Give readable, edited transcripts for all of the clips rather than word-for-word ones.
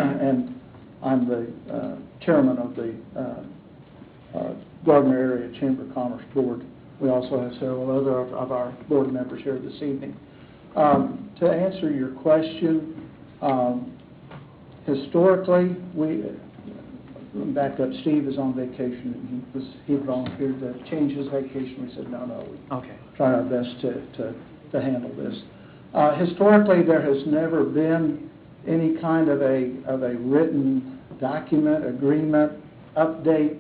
and I'm the chairman of the Gardner Area Chamber of Commerce Board. We also have several other of our board members here this evening. To answer your question, historically, back up, Steve is on vacation, and he volunteered to change his vacation. We said, no, we try our best to handle this. Historically, there has never been any kind of a written document, agreement, update,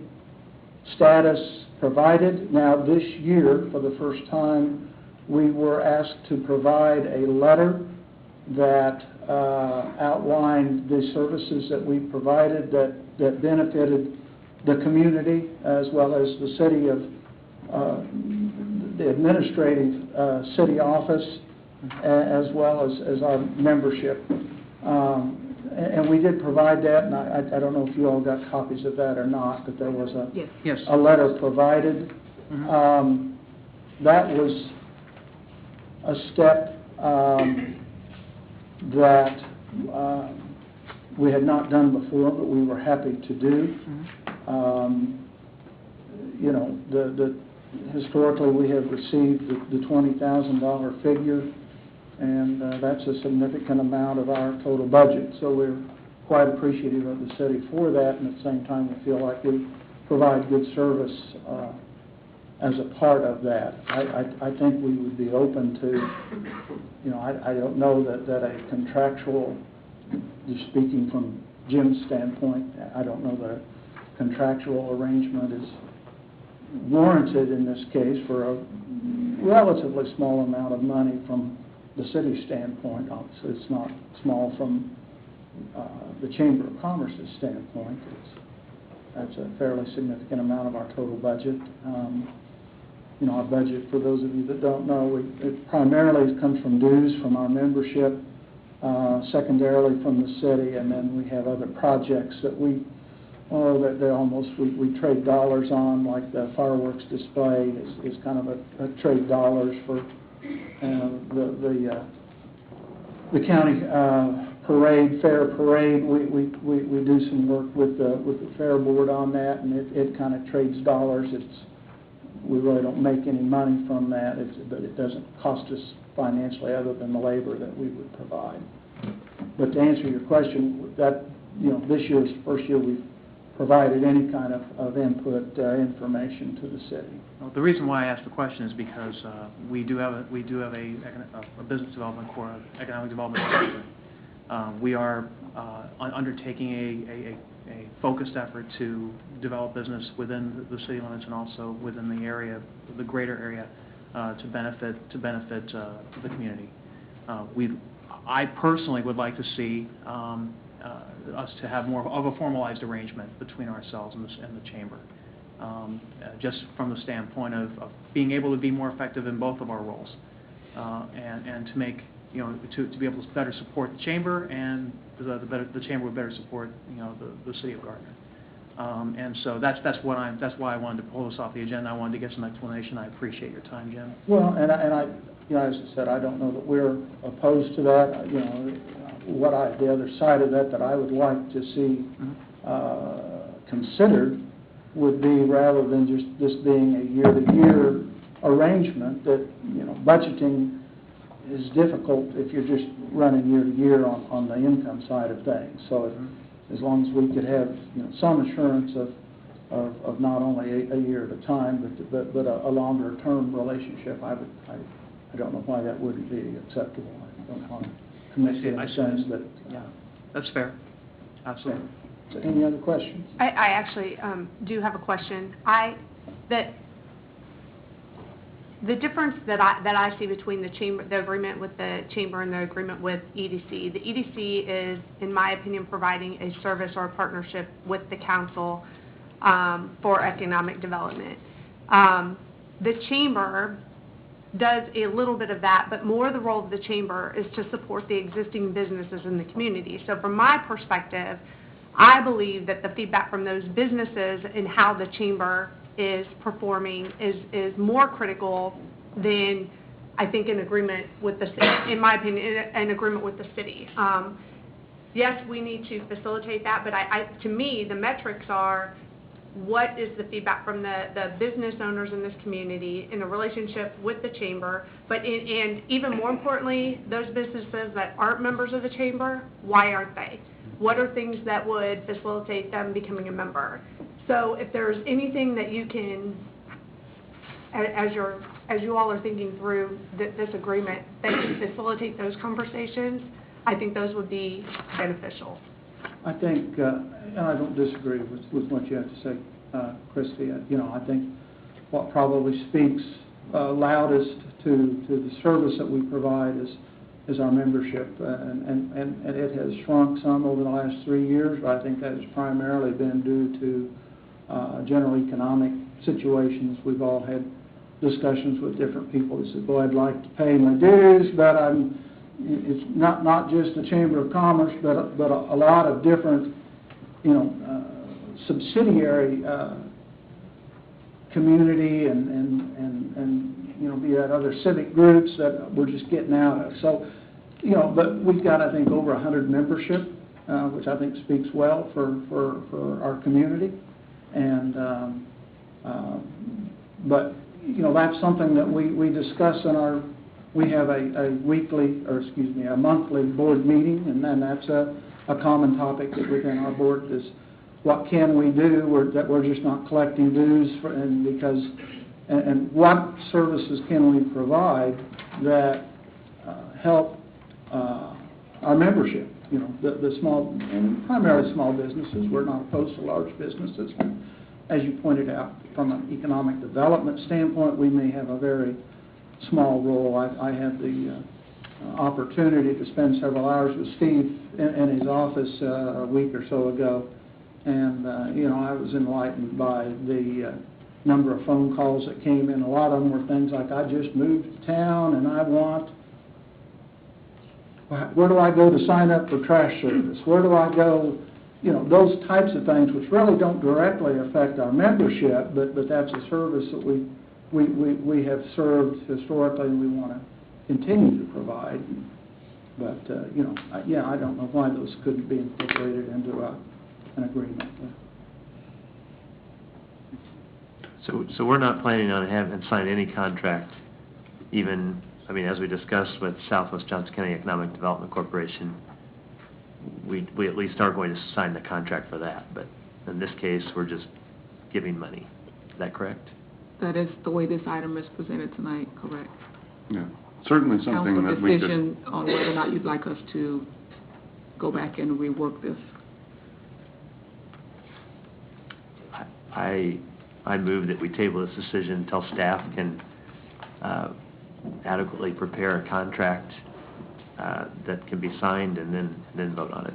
status provided. Now, this year, for the first time, we were asked to provide a letter that outlined the services that we provided that benefited the community, as well as the city of the administrative city office, as well as our membership. And we did provide that, and I don't know if you all got copies of that or not, but there was a letter provided. Mm-hmm. That was a step that we had not done before, but we were happy to do. Mm-hmm. You know, historically we have received the $20,000 figure, and that's a significant amount of our total budget. So we're quite appreciative of the city for that, and at the same time we feel like we provide good service as a part of that. I think we would be open to, you know, I don't know that a contractual, just speaking from Jim's standpoint, I don't know that a contractual arrangement is warranted in this case for a relatively small amount of money from the city standpoint. Obviously, it's not small from the Chamber of Commerce's standpoint. That's a fairly significant amount of our total budget. You know, our budget, for those of you that don't know, it primarily comes from dues from our membership, secondarily from the city, and then we have other projects that we trade dollars on, like the fireworks display is kind of a trade dollars for the county fair parade. We do some work with the fair board on that, and it kind of trades dollars. We really don't make any money from that, but it doesn't cost us financially other than the labor that we would provide. But to answer your question, that, you know, this year's the first year we've provided any kind of input information to the city. Well, the reason why I asked the question is because we do have a business development core, economic development director. We are undertaking a focused effort to develop business within the city limits and also within the area, the greater area, to benefit the community. I personally would like to see us to have more of a formalized arrangement between ourselves and the chamber, just from the standpoint of being able to be more effective in both of our roles, and to make, you know, to be able to better support the chamber, and the chamber would better support, you know, the city of Gardner. And so that's why I wanted to pull this off the agenda. I wanted to get some explanation. I appreciate your time, Jim. Well, and I, you know, as I said, I don't know that we're opposed to that. You know, the other side of that I would like to see considered would be, rather than just this being a year-to-year arrangement, that, you know, budgeting is difficult if you're just running year-to-year on the income side of things. So as long as we could have, you know, some assurance of not only a year at a time, but a longer-term relationship, I don't know why that wouldn't be acceptable. I don't want to commit to a sense that. Yeah, that's fair. Absolutely. So any other questions? I actually do have a question. The difference that I see between the agreement with the chamber and the agreement with EDC. The EDC is, in my opinion, providing a service or a partnership with the council for economic development. The chamber does a little bit of that, but more the role of the chamber is to support the existing businesses in the community. So from my perspective, I believe that the feedback from those businesses and how the chamber is performing is more critical than, I think, an agreement with the city, in my opinion, an agreement with the city. yes, we need to facilitate that, but to me, the metrics are, what is the feedback from the business owners in this community in the relationship with the chamber, and even more importantly, those businesses that aren't members of the chamber, why aren't they? What are things that would facilitate them becoming a member? So if there's anything that you can, as you all are thinking through this agreement, that can facilitate those conversations, I think those would be beneficial. I think, and I don't disagree with what you have to say, Christie. I think what probably speaks loudest to the service that we provide is our membership, and it has shrunk some over the last 3 years, but I think that has primarily been due to general economic situations. We've all had discussions with different people that said, boy, I'd like to pay my dues, but it's not just the Chamber of Commerce, but a lot of different, subsidiary community and be that other civic groups that we're just getting out of. So, but we've got, I think, over 100 membership, which I think speaks well for our community. And but that's something that we discuss in we have a monthly board meeting, and then that's a common topic that within our board is what can we do that we're just not collecting dues for, and what services can we provide that help our membership, the small, and primarily small businesses. We're not opposed to large businesses. As you pointed out, from an economic development standpoint, we may have a very small role. I had the opportunity to spend several hours with Steve in his office a week or so ago, and I was enlightened by the number of phone calls that came in. A lot of them were things like, I just moved to town and where do I go to sign up for trash service? Where do I go? Those types of things, which really don't directly affect our membership, but that's a service that we have served historically and we want to continue to provide. But, I don't know why those couldn't be incorporated into an agreement. So we're not planning on having sign any contract, even, as we discussed with Southwest Johnson County Economic Development Corporation, we at least are going to sign the contract for that, but in this case, we're just giving money. Is that correct? That is the way this item is presented tonight, correct? Yeah, certainly something that we could... Council decision on whether or not you'd like us to go back and rework this. I move that we table this decision until staff can adequately prepare a contract that can be signed and then vote on it.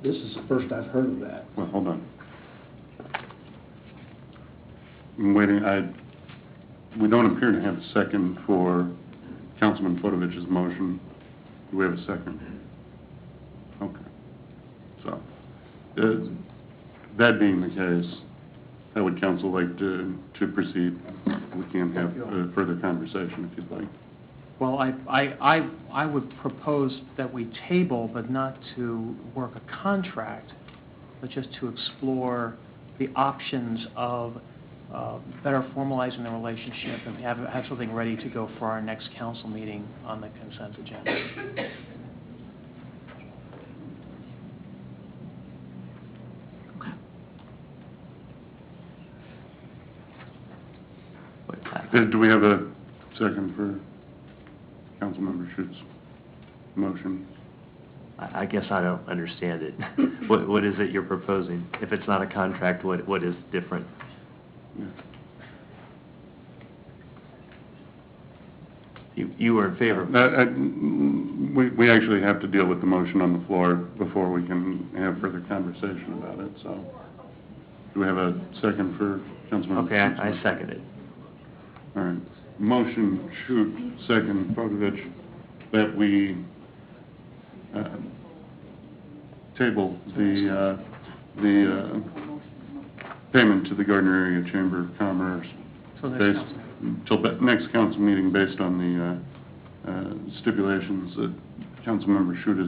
This is the first I've heard of that. Well, hold on. I'm waiting. We don't appear to have a second for Councilman Fotovich's motion. Do we have a second? Okay. So, that being the case, how would council like to proceed? We can have a further conversation if you'd like. Well, I would propose that we table, but not to work a contract, but just to explore the options of better formalizing the relationship and have something ready to go for our next council meeting on the consent agenda. Do we have a second for Councilmember Schutz's motion? I guess I don't understand it. What is it you're proposing? If it's not a contract, what is different? Yeah. You were in favor. We actually have to deal with the motion on the floor before we can have further conversation about it. So, do we have a second for Councilmember? Okay, I second it. All right. Motion, Schutt, second, Fotovich, that we table the payment to the Gardner Area Chamber of Commerce till next council meeting based on the stipulations that Councilmember Schuta's